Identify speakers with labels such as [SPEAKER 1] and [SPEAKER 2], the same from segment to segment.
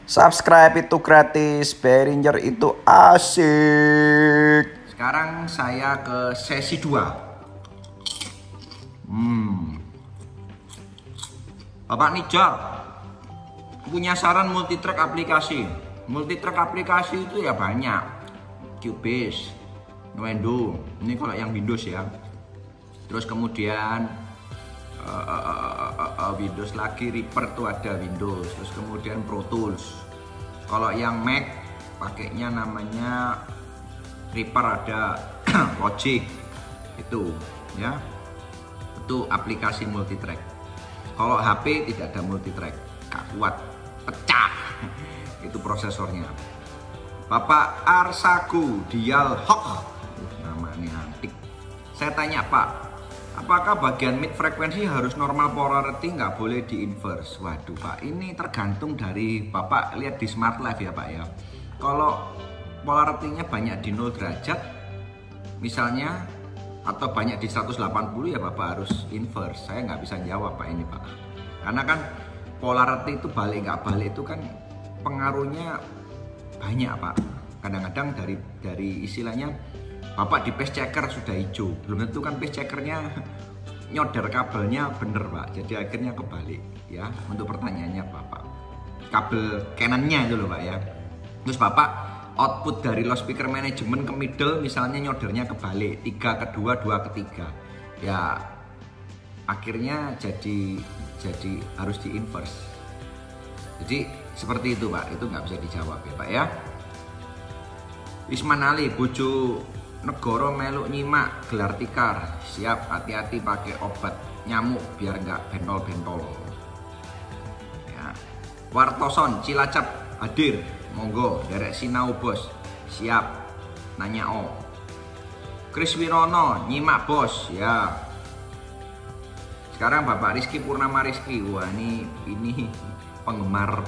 [SPEAKER 1] Subscribe itu gratis, Behringer itu asik.
[SPEAKER 2] Sekarang saya ke sesi 2. Bapak Nijal punya saran multitrack aplikasi. Multitrack aplikasi itu ya banyak. Cubase, Nuendo, ini kalau yang Windows ya. Terus kemudian Windows lagi, Reaper tuh ada Windows. Terus kemudian Pro Tools. Kalau yang Mac pakainya namanya Reaper, ada Logic itu ya. Itu aplikasi multitrack. Kalau HP tidak ada multitrack, gak kuat, pecah. Itu prosesornya. Bapak Arsago Dialhok, namanya antik. Saya tanya Pak, apakah bagian mid frekuensi harus normal polarity, nggak boleh di inverse? Waduh Pak, ini tergantung dari Bapak lihat di Smart Life ya Pak ya. Kalau polarity-nya banyak di 0 derajat misalnya, atau banyak di 180 ya Bapak harus inverse. Saya nggak bisa jawab Pak ini Pak. Karena kan polarity itu balik nggak balik itu kan pengaruhnya banyak Pak. Kadang-kadang dari istilahnya Bapak di pace checker sudah hijau, belum tentu kan pace checkernya nyodar kabelnya bener Pak. Jadi akhirnya kebalik ya. Untuk pertanyaannya Bapak, kabel Canon-nya itu loh Pak ya. Terus Bapak output dari loudspeaker management ke middle misalnya nyodarnya kebalik, 3 ke 2, 2 ke 3 ya, akhirnya jadi harus di inverse. Jadi seperti itu Pak, itu nggak bisa dijawab ya Pak ya. Isman Ali, Bojo Negoro meluk nyimak gelar tikar. Siap, hati-hati pakai obat nyamuk biar nggak bentol-bentol ya. Wartoson Cilacap hadir, monggo derek sinau bos. Siap, nanya o. Kris Wirono nyimak bos ya. Sekarang Bapak Rizky Purnama Rizky, wah ini penggemar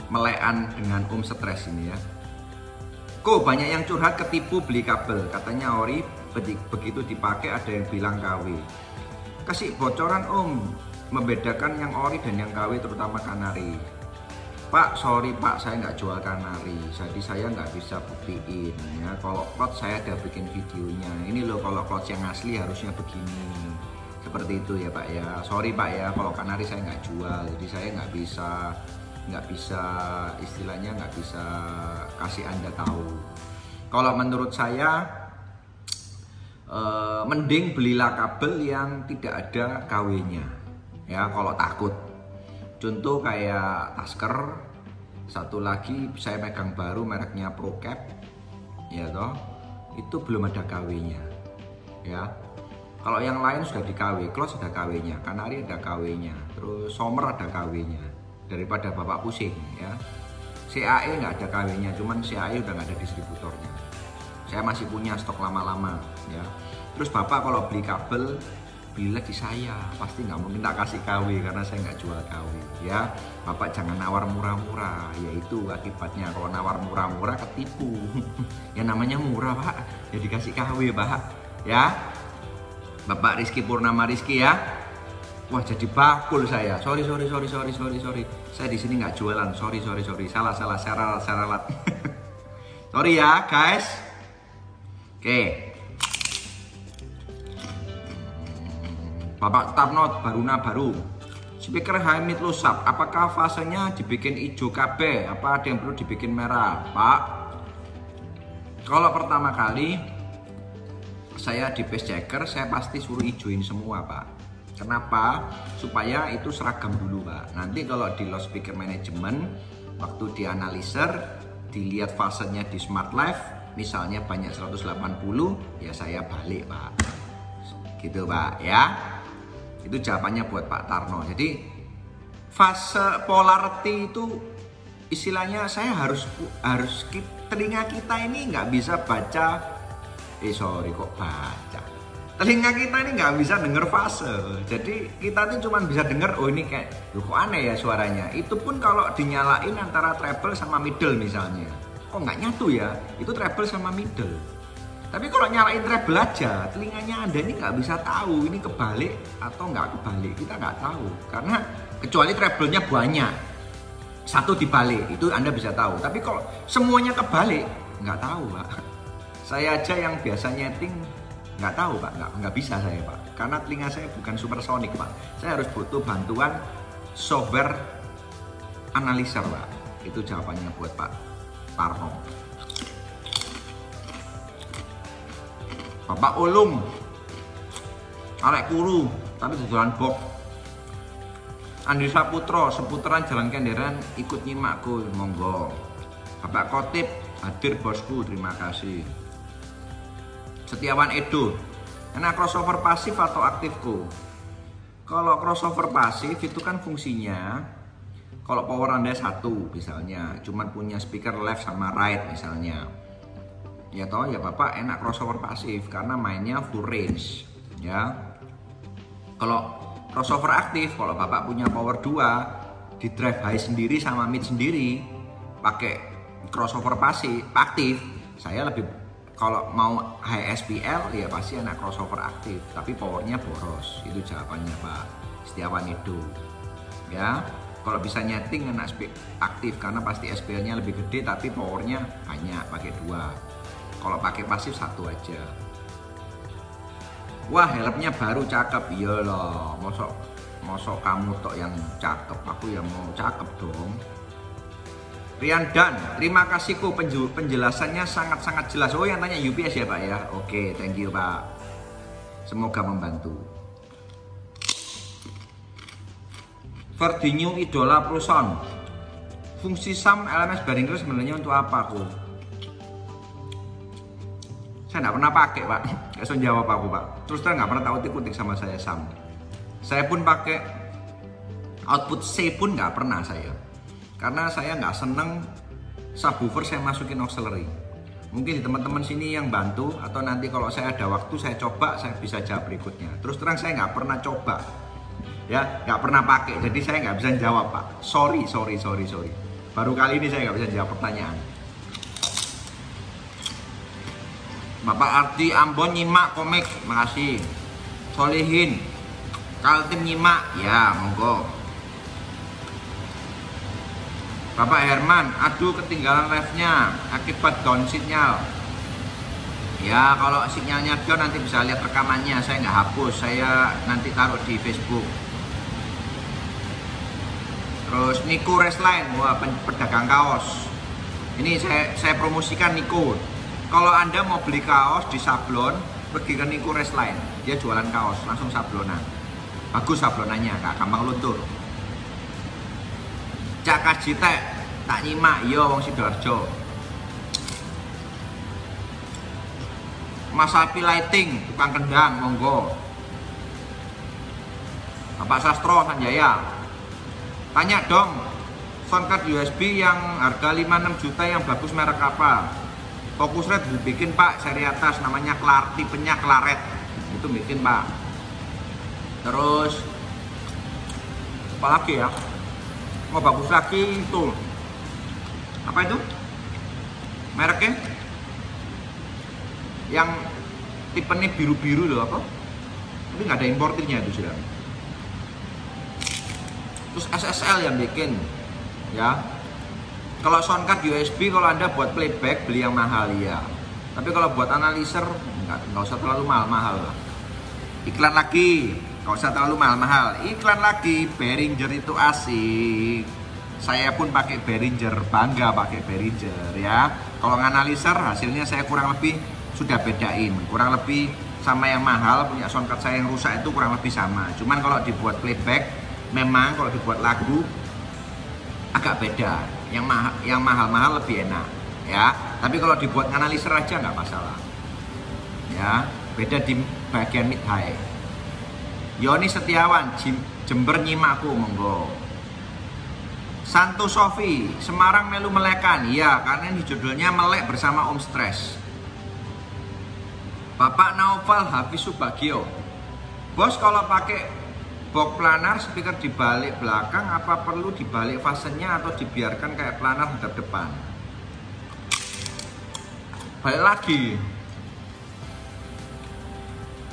[SPEAKER 2] melekan dengan stres ini ya. Kok banyak yang curhat ketipu beli kabel, katanya ori begitu dipakai ada yang bilang KW. Kasih bocoran membedakan yang ori dan yang KW terutama kanari. Pak, sorry Pak, saya nggak jual kanari, jadi saya nggak bisa buktiin ya. Kalau cloth saya ada bikin videonya. Ini loh kalau cloth yang asli harusnya begini. Seperti itu ya Pak ya. Sorry Pak ya, kalau kanari saya nggak jual, jadi saya nggak bisa istilahnya nggak bisa kasih Anda tahu. Kalau menurut saya mending belilah kabel yang tidak ada KW-nya ya kalau takut. Contoh kayak Tasker, satu lagi saya megang baru mereknya ProCap ya toh, itu belum ada KW-nya ya. Kalau yang lain sudah di KW, Cloth sudah KW-nya, Kanari ada KW-nya, terus Sommer ada KW-nya. Daripada Bapak pusing ya. CAE nggak ada KW-nya, cuman CAE udah nggak ada distributornya. Saya masih punya stok lama-lama ya. Terus Bapak kalau beli kabel, belilah di saya, pasti nggak mungkin tak kasih KW karena saya nggak jual KW ya. Bapak jangan nawar murah-murah, yaitu akibatnya kalau nawar murah-murah ketipu. Ya namanya murah Pak, ya dikasih KW Pak ya. Bapak Rizky Purnama Rizky ya. Wah jadi bakul saya. Sorry. Saya di sini nggak jualan. Sorry. Salah. Seralat. Sorry ya guys. Oke. Bapak Tapnot baru. Speaker high mid low sub. Apakah fasenya dibikin hijau KB? Apa ada yang perlu dibikin merah, Pak? Kalau pertama kali saya di pace checker, saya pasti suruh hijauin semua Pak. Kenapa? Supaya itu seragam dulu Pak. Nanti kalau di loudspeaker management, waktu di analyzer, dilihat fasenya di Smart Life, misalnya banyak 180, ya saya balik Pak. Gitu Pak ya. Itu jawabannya buat Pak Tarno. Jadi fase polarity itu istilahnya saya harus telinga kita ini nggak bisa baca. Telinga kita ini nggak bisa denger fase. Jadi kita tuh cuma bisa denger, oh ini kayak loh kok aneh ya suaranya. Itu pun kalau dinyalain antara treble sama middle misalnya, kok nggak nyatu ya, itu treble sama middle. Tapi kalau nyalain treble aja, telinganya Anda ini nggak bisa tahu ini kebalik atau nggak kebalik, kita nggak tahu. Karena kecuali treble-nya banyak. satu dibalik, itu Anda bisa tahu. Tapi kalau semuanya kebalik, nggak tahu Pak. Saya aja yang biasa nyeting nggak tahu Pak, nggak bisa saya Pak. Karena telinga saya bukan supersonik Pak. Saya harus butuh bantuan software analyzer Pak. Itu jawabannya buat Pak Tarno. Bapak Ulung, arek kuru, tapi jualan box. Andi Saputro, seputaran Jalan Kenderan ikut nyimakku, monggo. Bapak Kotip, hadir bosku, terima kasih. Setiawan Edo, enak crossover pasif atau aktifku? Kalau crossover pasif itu kan fungsinya, kalau power Anda satu misalnya, cuman punya speaker left sama right misalnya, ya toh ya Bapak enak crossover pasif karena mainnya full range ya. Kalau crossover aktif, kalau Bapak punya power 2 di drive high sendiri sama mid sendiri pakai crossover pasif aktif, saya lebih kalau mau high SPL ya pasti enak crossover aktif, tapi powernya boros. Itu jawabannya Pak Setiawan itu ya. Kalau bisa nyeting enak aktif karena pasti SPL-nya lebih gede tapi powernya banyak, pakai 2. Kalau pakai pasif 1 aja. Wah, helmnya baru cakep. Iyalah, mosok kamu tok yang cakep, aku yang mau cakep dong. Rian Dan, terima kasihku, penjelasannya sangat-sangat jelas. Oh, yang tanya UPS ya Pak ya. Oke, thank you Pak. Semoga membantu. Verdinho idola Pruson. Fungsi SAM LMS Behringer sebenarnya untuk apa aku? Saya nggak pernah pakai Pak, nggak bisa jawab aku Pak. Terus terang nggak pernah tahu utik-utik sama saya SAM. Saya pun pakai output C pun nggak pernah saya. Karena saya nggak seneng subwoofer saya masukin auxiliary. Mungkin di teman-teman sini yang bantu atau nanti kalau saya ada waktu saya coba, saya bisa jawab berikutnya. Terus terang saya nggak pernah coba, ya nggak pernah pakai. Jadi saya nggak bisa jawab Pak. Sorry. Baru kali ini saya nggak bisa jawab pertanyaan. Bapak Ardi Ambon nyimak komik, makasih. Solihin, Kaltim nyimak, ya monggo. Bapak Herman, aduh ketinggalan live-nya akibat down signal. Ya kalau sinyalnya down nanti bisa lihat rekamannya, saya nggak hapus, saya nanti taruh di Facebook. Terus Nico Resline, wah pedagang kaos. Ini saya promosikan Nico. Kalau Anda mau beli kaos di sablon, pergi ke Nico Resline. Dia jualan kaos, langsung sablonan. Bagus sablonannya, gak gampang luntur. Cak Kajite, tak nyimak, iya wong Sidoarjo. Mas Api Lighting, tukang kendang, monggo. Bapak Sastro, Sanjaya. Tanya dong, soundcard USB yang harga 5-6 juta yang bagus merek apa? Focusrite bikin Pak, seri atas namanya tipenya Claret. Itu bikin Pak. Terus apa lagi ya? Mau bagus lagi itu. Apa itu? Mereknya? Yang tipenya biru-biru loh apa? Tapi nggak ada importirnya itu sudah. Terus SSL yang bikin ya. Kalau soundcard USB kalau Anda buat playback beli yang mahal ya. Tapi kalau buat analyzer nggak usah terlalu mahal lah. Iklan lagi, nggak usah terlalu mahal. Iklan lagi, Behringer itu asik. Saya pun pakai Behringer, bangga pakai Behringer ya. Kalau analyzer hasilnya saya kurang lebih sudah bedain. Kurang lebih sama yang mahal punya soundcard saya yang rusak itu kurang lebih sama. Cuman kalau dibuat playback, memang kalau dibuat lagu agak beda. Yang mahal-mahal lebih enak ya. Tapi kalau dibuat analyzer aja nggak masalah ya. Beda di bagian mid high. Yoni Setiawan, Jember nyimakku, monggo. Santo Sofi, Semarang melu melekan. Iya, karena ini judulnya Melek bersama Om Stress. Bapak Naufal Hafiz Subagio. Bos, kalau pakai box planar speaker dibalik belakang apa perlu dibalik fasenya atau dibiarkan kayak planar hadap depan? Balik lagi.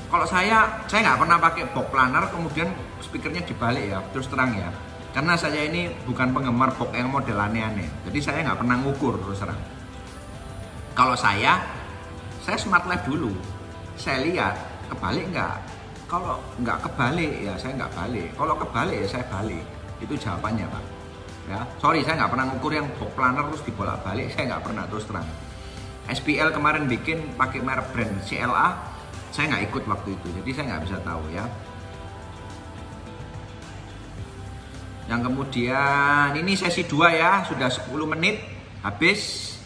[SPEAKER 2] Kalau saya nggak pernah pakai box planar kemudian speakernya dibalik ya, terus terang ya. Karena saya ini bukan penggemar box yang model aneh-aneh. Jadi saya nggak pernah ngukur terus terang. Kalau saya smart life dulu. Saya lihat kebalik nggak. Kalau nggak kebalik ya saya nggak balik. Kalau kebalik ya saya balik. Itu jawabannya Pak. Ya, sorry saya nggak pernah ngukur yang box planner terus dibolak-balik. Saya nggak pernah terus terang. SPL kemarin bikin pakai merek brand CLA. Saya nggak ikut waktu itu. Jadi saya nggak bisa tahu ya. Yang kemudian ini sesi 2 ya, sudah 10 menit habis.